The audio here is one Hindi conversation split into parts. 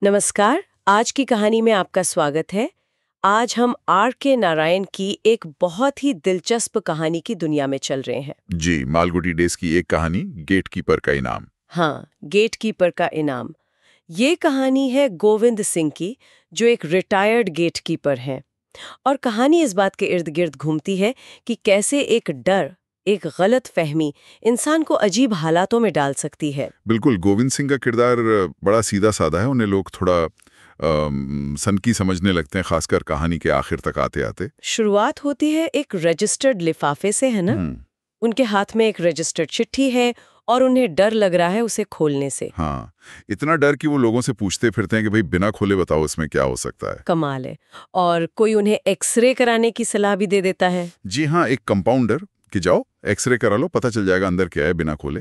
नमस्कार। आज की कहानी में आपका स्वागत है। आज हम R.K. नारायण की एक बहुत ही दिलचस्प कहानी की दुनिया में चल रहे हैं। जी, मालगुडी डेज की एक कहानी, गेटकीपर का इनाम। हाँ, गेटकीपर का इनाम। ये कहानी है गोविंद सिंह की, जो एक रिटायर्ड गेटकीपर हैं। और कहानी इस बात के इर्द गिर्द घूमती है कि कैसे एक डर, एक गलत फहमी इंसान को अजीब हालातों में डाल सकती है। बिल्कुल, गोविंद सिंह का किरदार बड़ा सीधा साधा है। उन्हें लोग थोड़ा सनकी समझने लगते हैं, खासकर कहानी के आखिर तक आते आते। शुरुआत होती है एक रजिस्टर्ड लिफाफे से, है ना? उनके हाथ में एक रजिस्टर्ड चिट्ठी है और उन्हें डर लग रहा है उसे खोलने से। हाँ, इतना डर कि वो लोगों से पूछते फिरते हैं कि भाई बिना खोले बताओ इसमें क्या हो सकता है। कमाल है। और कोई उन्हें एक्सरे कराने की सलाह भी दे देता है। जी हाँ, एक कंपाउंडर कि जाओ एक्सरे करा लो, पता चल जाएगा अंदर क्या है बिना खोले।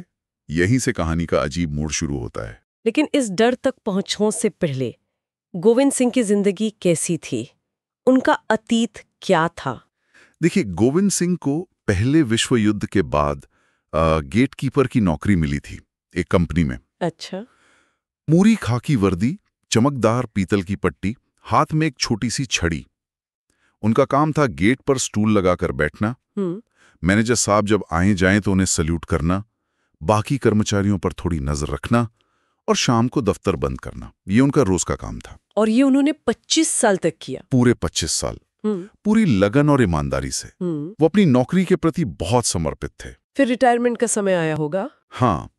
यहीं से कहानी का अजीब मोड़ शुरू होता है। लेकिन इस डर तक पहुंचने से पहले गोविंद सिंह की जिंदगी कैसी थी? उनका अतीत क्या था? देखिए, गोविंद सिंह को पहले विश्व युद्ध के बाद गेटकीपर की नौकरी मिली थी एक कंपनी में। अच्छा। पूरी खाकी वर्दी, चमकदार पीतल की पट्टी, हाथ में एक छोटी सी छड़ी। उनका काम था गेट पर स्टूल लगाकर बैठना, मैनेजर साहब जब आए जाएं तो उन्हें सल्यूट करना, बाकी कर्मचारियों पर थोड़ी नजर रखना और शाम को दफ्तर बंद करना। ये उनका रोज का काम था। और ये उन्होंने 25 साल तक किया। पूरे 25 साल, पूरी लगन और ईमानदारी से। वो अपनी नौकरी के प्रति बहुत समर्पित थे। फिर रिटायरमेंट का समय आया होगा। हाँ,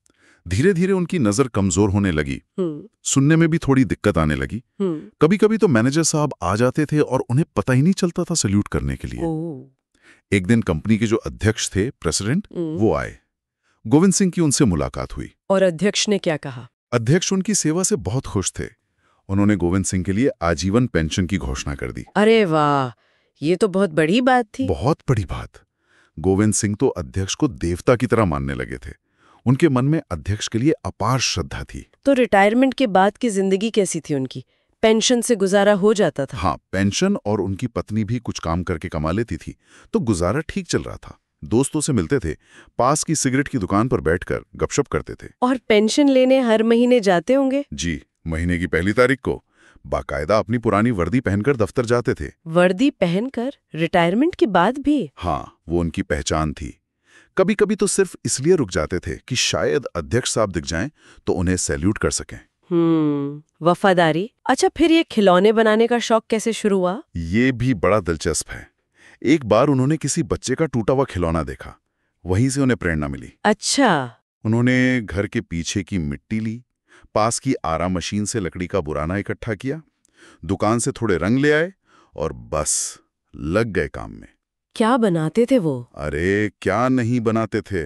धीरे धीरे उनकी नजर कमजोर होने लगी, सुनने में भी थोड़ी दिक्कत आने लगी। कभी कभी तो मैनेजर साहब आ जाते थे और उन्हें पता ही नहीं चलता था सल्यूट करने के लिए। एक दिन कंपनी के जो अध्यक्ष थे, प्रेसिडेंट, वो आए। गोविंद सिंह की उनसे मुलाकात हुई। और अध्यक्ष ने क्या कहा? अध्यक्ष उनकी सेवा से बहुत खुश थे। उन्होंने गोविंद सिंह के लिए आजीवन पेंशन की घोषणा कर दी। अरे वाह, ये तो बहुत बड़ी बात थी। बहुत बड़ी बात। गोविंद सिंह तो अध्यक्ष को देवता की तरह मानने लगे थे। उनके मन में अध्यक्ष के लिए अपार श्रद्धा थी। तो रिटायरमेंट के बाद की जिंदगी कैसी थी उनकी? पेंशन से गुजारा हो जाता था? हाँ, पेंशन और उनकी पत्नी भी कुछ काम करके कमा लेती थी, तो गुजारा ठीक चल रहा था। दोस्तों से मिलते थे, पास की सिगरेट की दुकान पर बैठकर गपशप करते थे। और पेंशन लेने हर महीने जाते होंगे? जी, महीने की पहली तारीख को बाकायदा अपनी पुरानी वर्दी पहनकर दफ्तर जाते थे। वर्दी पहनकर? रिटायरमेंट के बाद भी? हाँ, वो उनकी पहचान थी। कभी कभी तो सिर्फ इसलिए रुक जाते थे कि शायद अध्यक्ष साहब दिख जाएं तो उन्हें सैल्यूट कर सकें। वफादारी। अच्छा, फिर ये खिलौने बनाने का शौक कैसे शुरू हुआ? ये भी बड़ा दिलचस्प है। एक बार उन्होंने किसी बच्चे का टूटा हुआ खिलौना देखा, वहीं से उन्हें प्रेरणा मिली। अच्छा। उन्होंने घर के पीछे की मिट्टी ली, पास की आरा मशीन से लकड़ी का बुराना इकट्ठा किया, दुकान से थोड़े रंग ले आए और बस लग गए काम में। क्या बनाते थे वो? अरे क्या नहीं बनाते थे।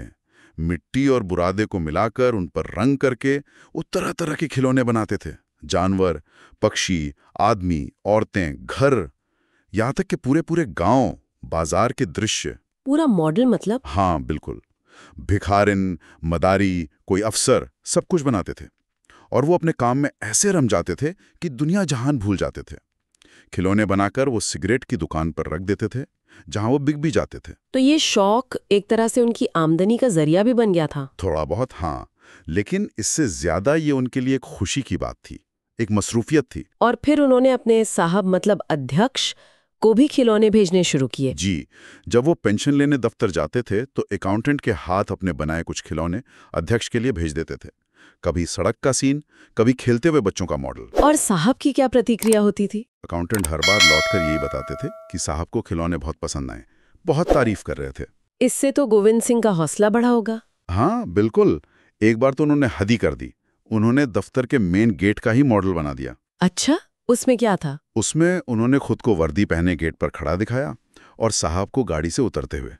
मिट्टी और बुरादे को मिलाकर उन पर रंग करके वो तरह तरह के खिलौने बनाते थे। जानवर, पक्षी, आदमी, औरतें, घर, यहाँ तक कि पूरे पूरे गांव, बाजार के दृश्य। पूरा मॉडल मतलब? हाँ बिल्कुल। भिखारिन, मदारी, कोई अफसर, सब कुछ बनाते थे। और वो अपने काम में ऐसे रम जाते थे कि दुनिया जहान भूल जाते थे। खिलौने बनाकर वो सिगरेट की दुकान पर रख देते थे, जहां वो बिक भी जाते थे। तो ये शौक एक तरह से उनकी आमदनी का जरिया भी बन गया था? थोड़ा बहुत हाँ, लेकिन इससे ज्यादा ये उनके लिए एक खुशी की बात थी, एक मसरूफियत थी। और फिर उन्होंने अपने साहब मतलब अध्यक्ष को भी खिलौने भेजने शुरू किए? जी, जब वो पेंशन लेने दफ्तर जाते थे तो अकाउंटेंट के हाथ अपने बनाए कुछ खिलौने अध्यक्ष के लिए भेज देते थे। कभी सड़क का सीन, कभी खेलते हुए बच्चों का मॉडल। और साहब की क्या प्रतिक्रिया होती थी? अकाउंटेंट हर बार लौटकर यही बताते थे कि साहब को खिलौने बहुत पसंद आए, बहुत तारीफ कर रहे थे। इससे तो गोविंद सिंह का हौसला बढ़ा होगा। हाँ बिल्कुल। एक बार तो उन्होंने हद ही कर दी। उन्होंने दफ्तर के मेन गेट का ही मॉडल बना दिया। अच्छा, उसमें क्या था? उसमें उन्होंने खुद को वर्दी पहने गेट पर खड़ा दिखाया और साहब को गाड़ी से उतरते हुए।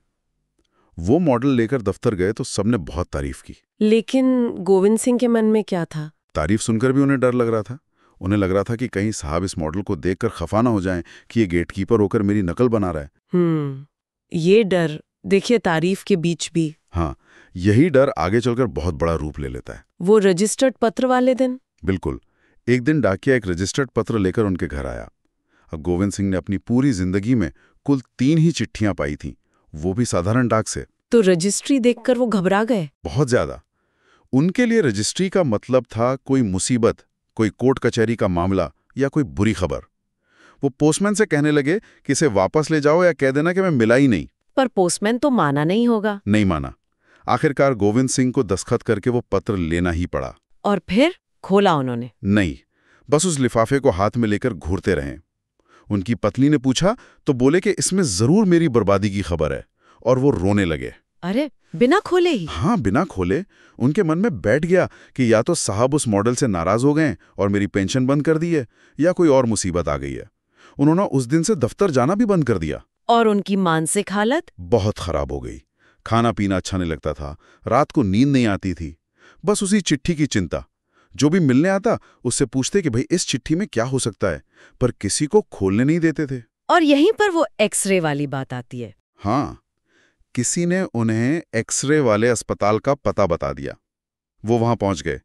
वो मॉडल लेकर दफ्तर गए तो सबने बहुत तारीफ की। लेकिन गोविंद सिंह के मन में क्या था? तारीफ सुनकर भी उन्हें डर लग रहा था। उन्हें लग रहा था कि कहीं साहब इस मॉडल को देखकर खफा ना हो जाएं कि ये गेटकीपर होकर मेरी नकल बना रहा है। ये डर देखिए तारीफ के बीच भी। हाँ, यही डर आगे चलकर बहुत बड़ा रूप ले लेता है। वो रजिस्टर्ड पत्र वाले दिन? बिल्कुल। एक दिन डाकिया एक रजिस्टर्ड पत्र लेकर उनके घर आया। अब गोविंद सिंह ने अपनी पूरी जिंदगी में कुल 3 ही चिट्ठियां पाई थीं, वो भी साधारण डाक से। तो रजिस्ट्री देखकर वो घबरा गए? बहुत ज्यादा। उनके लिए रजिस्ट्री का मतलब था कोई मुसीबत, कोई कोर्ट कचहरी का मामला या कोई बुरी खबर। वो पोस्टमैन से कहने लगे कि इसे वापस ले जाओ या कह देना कि मैं मिला ही नहीं। पर पोस्टमैन तो माना नहीं होगा। नहीं माना। आखिरकार गोविंद सिंह को दस्तखत करके वो पत्र लेना ही पड़ा। और फिर खोला उन्होंने? नहीं, बस उस लिफाफे को हाथ में लेकर घूरते रहे। उनकी पत्नी ने पूछा तो बोले कि इसमें जरूर मेरी बर्बादी की खबर है, और वो रोने लगे। अरे, बिना खोले ही? हाँ, बिना खोले। उनके मन में बैठ गया कि या तो साहब उस मॉडल से नाराज हो गए और मेरी पेंशन बंद कर दी है, या कोई और मुसीबत आ गई है। उन्होंने उस दिन से दफ्तर जाना भी बंद कर दिया। और उनकी मानसिक हालत? बहुत खराब हो गई। खाना पीना अच्छा नहीं लगता था, रात को नींद नहीं आती थी, बस उसी चिट्ठी की चिंता। जो भी मिलने आता उससे पूछते कि भाई इस चिट्ठी में क्या हो सकता है, पर किसी को खोलने नहीं देते थे। और यहीं पर वो एक्सरे वाली बात आती है। हाँ, किसी ने उन्हें एक्सरे वाले अस्पताल का पता बता दिया। वो वहां पहुंच गए,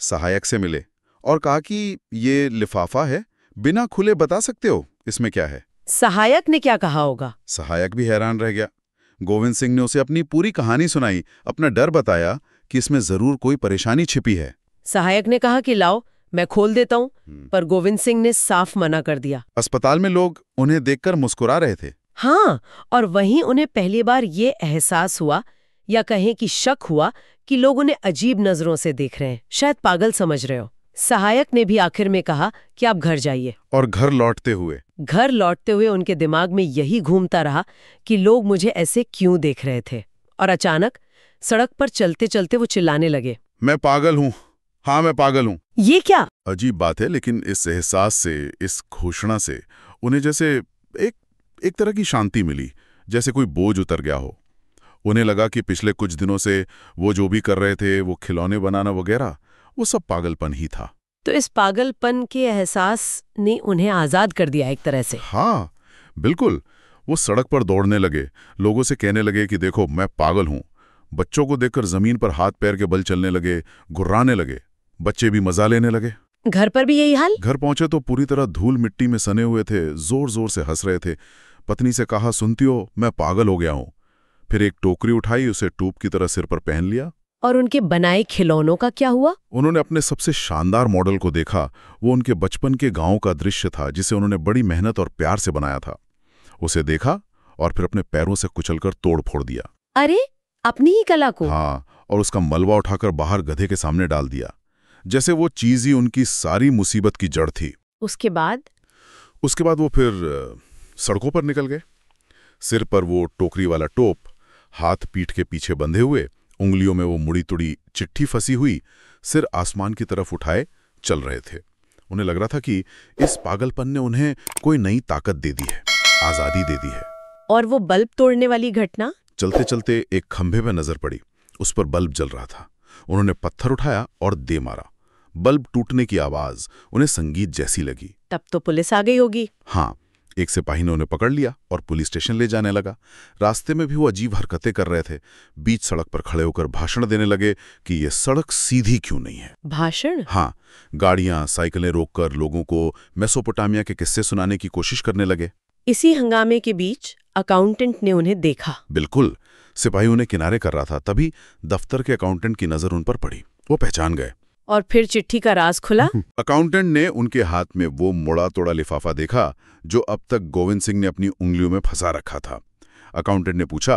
सहायक से मिले और कहा कि ये लिफाफा है, बिना खुले बता सकते हो इसमें क्या है। सहायक ने क्या कहा होगा? सहायक भी हैरान रह गया। गोविंद सिंह ने उसे अपनी पूरी कहानी सुनाई, अपना डर बताया कि इसमें जरूर कोई परेशानी छिपी है। सहायक ने कहा कि लाओ मैं खोल देता हूं, पर गोविंद सिंह ने साफ मना कर दिया। अस्पताल में लोग उन्हें देखकर मुस्कुरा रहे थे। हाँ, और वहीं उन्हें पहली बार ये एहसास हुआ, या कहें कि शक हुआ, कि लोग उन्हें अजीब नजरों से देख रहे हैं, शायद पागल समझ रहे हो। सहायक ने भी आखिर में कहा कि आप घर जाइए। और घर लौटते हुए उनके दिमाग में यही घूमता रहा कि लोग मुझे ऐसे क्यों देख रहे थे। और अचानक सड़क पर चलते चलते वो चिल्लाने लगे, मैं पागल हूँ, हाँ मैं पागल हूँ। ये क्या? अजीब बात है, लेकिन इस एहसास से, इस घोषणा से उन्हें जैसे एक तरह की शांति मिली, जैसे कोई बोझ उतर गया हो। उन्हें लगा कि पिछले कुछ दिनों से वो जो भी कर रहे थे, वो खिलौने बनाना वगैरह, वो सब पागलपन ही था। तो इस पागलपन के एहसास ने उन्हें आजाद कर दिया एक तरह से। हाँ बिल्कुल। वो सड़क पर दौड़ने लगे, लोगों से कहने लगे कि देखो मैं पागल हूँ। बच्चों को देखकर जमीन पर हाथ पैर के बल चलने लगे, गुर्राने लगे। बच्चे भी मजा लेने लगे। घर पर भी यही हाल? घर पहुंचे तो पूरी तरह धूल मिट्टी में सने हुए थे, जोर जोर से हंस रहे थे। पत्नी से कहा, सुनती हो मैं पागल हो गया हूं। फिर एक टोकरी उठाई, उसे टूप की तरह सिर पर पहन लिया। और उनके बनाए खिलौनों का क्या हुआ? उन्होंने अपने सबसे शानदार मॉडल को देखा। वो उनके बचपन के गांव का दृश्य था, जिसे उन्होंने बड़ी मेहनत और प्यार से बनाया था। उसे देखा और फिर अपने पैरों से कुचलकर तोड़ फोड़ दिया। अरे, अपनी ही कला को? हाँ, और उसका मलबा उठाकर बाहर गधे के सामने डाल दिया, जैसे वो चीज ही उनकी सारी मुसीबत की जड़ थी। उसके बाद वो फिर सड़कों पर निकल गए। सिर पर वो टोकरी वाला टोप, हाथ पीठ के पीछे बंधे हुए, उंगलियों में वो मुड़ी तुड़ी चिट्ठी फंसी हुई, सिर आसमान की तरफ उठाए चल रहे थे। उन्हें लग रहा था कि इस पागलपन ने उन्हें कोई नई ताकत दे दी है, आजादी दे दी है। और वो बल्ब तोड़ने वाली घटना? चलते चलते एक खंभे पर नजर पड़ी, उस पर बल्ब जल रहा था। उन्होंने पत्थर उठाया और दे मारा। बल्ब टूटने की आवाज उन्हें संगीत जैसी लगी। तब तो पुलिस आ गई होगी। हाँ, एक सिपाही ने उन्हें पकड़ लिया और पुलिस स्टेशन ले जाने लगा। रास्ते में भी वो अजीब हरकतें कर रहे थे। बीच सड़क पर खड़े होकर भाषण देने लगे कि ये सड़क सीधी क्यों नहीं है। भाषण? हाँ, गाड़ियां साइकिलें रोककर लोगों को मेसोपोटामिया के किस्से सुनाने की कोशिश करने लगे। इसी हंगामे के बीच अकाउंटेंट ने उन्हें देखा। बिल्कुल, सिपाही उन्हें किनारे कर रहा था, तभी दफ्तर के अकाउंटेंट की नजर उन पर पड़ी। वो पहचान गए। और फिर चिट्ठी का राज खुला। अकाउंटेंट ने उनके हाथ में वो मोड़ा तोड़ा लिफाफा देखा जो अब तक गोविंद सिंह ने अपनी उंगलियों में फंसा रखा था। अकाउंटेंट ने पूछा,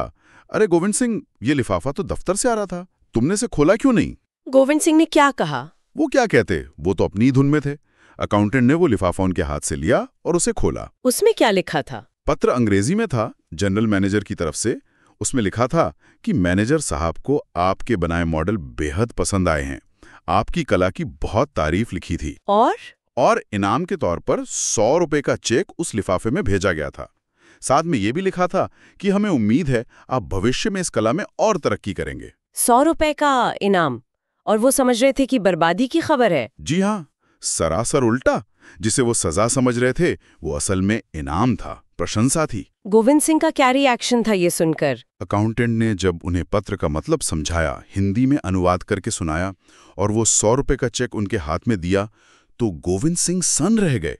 अरे गोविंद सिंह, ये लिफाफा तो दफ्तर से आ रहा था, तुमने से खोला क्यों नहीं? गोविंद सिंह ने क्या कहा? वो क्या कहते, वो तो अपनी धुन में थे। अकाउंटेंट ने वो लिफाफा उनके हाथ से लिया और उसे खोला। उसमें क्या लिखा था? पत्र अंग्रेजी में था, जनरल मैनेजर की तरफ से। उसमें लिखा था कि मैनेजर साहब को आपके बनाए मॉडल बेहद पसंद आए हैं, आपकी कला की बहुत तारीफ लिखी थी, और इनाम के तौर पर 100 रुपए का चेक उस लिफाफे में भेजा गया था। साथ में यह भी लिखा था कि हमें उम्मीद है आप भविष्य में इस कला में और तरक्की करेंगे। 100 रुपए का इनाम? और वो समझ रहे थे कि बर्बादी की खबर है। जी हाँ, सरासर उल्टा। जिसे वो सजा समझ रहे थे, वो असल में इनाम था, प्रशंसा थी। गोविंद सिंह का क्या रिएक्शन था ये सुनकर? अकाउंटेंट ने जब उन्हें पत्र का मतलब समझाया, हिंदी में अनुवाद करके सुनाया और वो 100 रुपए का चेक उनके हाथ में दिया, तो गोविंद सिंह सन्न रह गए।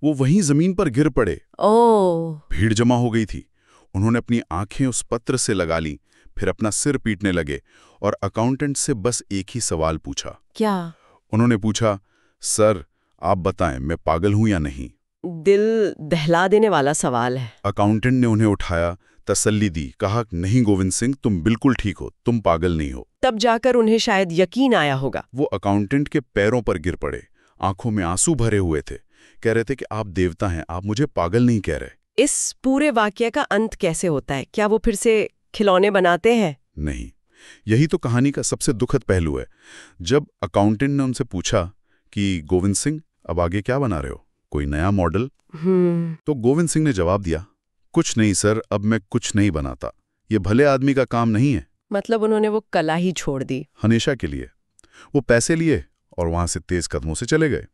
वो वहीं जमीन पर गिर पड़े। ओह! भीड़ जमा हो गई थी। उन्होंने अपनी आंखें उस पत्र से लगा ली, फिर अपना सिर पीटने लगे और अकाउंटेंट से बस एक ही सवाल पूछा। क्या? उन्होंने पूछा, सर आप बताएं मैं पागल हूं या नहीं। दिल दहला देने वाला सवाल है। अकाउंटेंट ने उन्हें उठाया, तसल्ली दी, कहा नहीं गोविंद सिंह तुम बिल्कुल ठीक हो, तुम पागल नहीं हो। तब जाकर उन्हें शायद यकीन आया होगा। वो अकाउंटेंट के पैरों पर गिर पड़े, आंखों में आंसू भरे हुए थे, कह रहे थे कि आप देवता हैं, आप मुझे पागल नहीं कह रहे। इस पूरे वाकये का अंत कैसे होता है? क्या वो फिर से खिलौने बनाते हैं? नहीं, यही तो कहानी का सबसे दुखद पहलू है। जब अकाउंटेंट ने उनसे पूछा कि गोविंद सिंह अब आगे क्या बना रहे हो, कोई नया मॉडल? तो गोविंद सिंह ने जवाब दिया, कुछ नहीं सर, अब मैं कुछ नहीं बनाता, ये भले आदमी का काम नहीं है। मतलब उन्होंने वो कला ही छोड़ दी हमेशा के लिए। वो पैसे लिए और वहां से तेज कदमों से चले गए।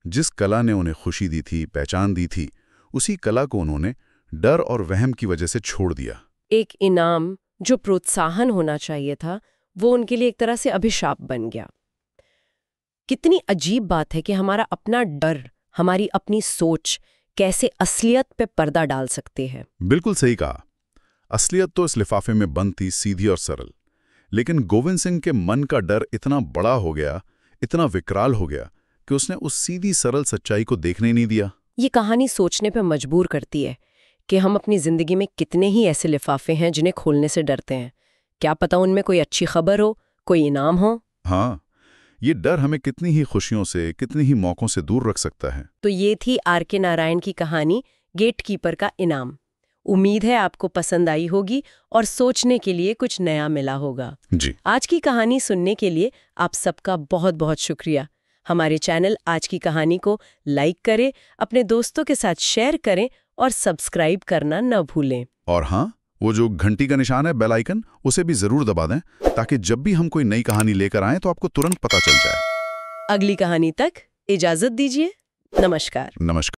जिस कला ने उन्हें खुशी दी थी, पहचान दी थी, उसी कला को उन्होंने डर और वहम की वजह से छोड़ दिया। एक इनाम जो प्रोत्साहन होना चाहिए था, वो उनके लिए एक तरह से अभिशाप बन गया। कितनी अजीब बात है कि हमारा अपना डर, हमारी अपनी सोच कैसे असलियत पे पर्दा डाल सकते हैं। बिल्कुल सही कहा। असलियत तो इस लिफाफे में बंद थी, सीधी और सरल। लेकिन गोविंद सिंह के मन का डर इतना बड़ा हो गया, इतना विकराल हो गया कि उसने उस सीधी सरल सच्चाई को देखने नहीं दिया। ये कहानी सोचने पे मजबूर करती है कि हम अपनी जिंदगी में कितने ही ऐसे लिफाफे हैं जिन्हें खोलने से डरते हैं। क्या पता उनमें कोई अच्छी खबर हो, कोई इनाम हो। हाँ, ये डर हमें कितनी ही खुशियों से, कितनी ही मौकों से दूर रख सकता है। तो ये थी आर.के. नारायण की कहानी गेटकीपर का इनाम। उम्मीद है आपको पसंद आई होगी और सोचने के लिए कुछ नया मिला होगा। जी। आज की कहानी सुनने के लिए आप सबका बहुत बहुत शुक्रिया। हमारे चैनल आज की कहानी को लाइक करें, अपने दोस्तों के साथ शेयर करें और सब्सक्राइब करना न भूलें। और हाँ, वो जो घंटी का निशान है, बेल आइकन, उसे भी जरूर दबा दें ताकि जब भी हम कोई नई कहानी लेकर आएं तो आपको तुरंत पता चल जाए। अगली कहानी तक इजाजत दीजिए। नमस्कार। नमस्कार।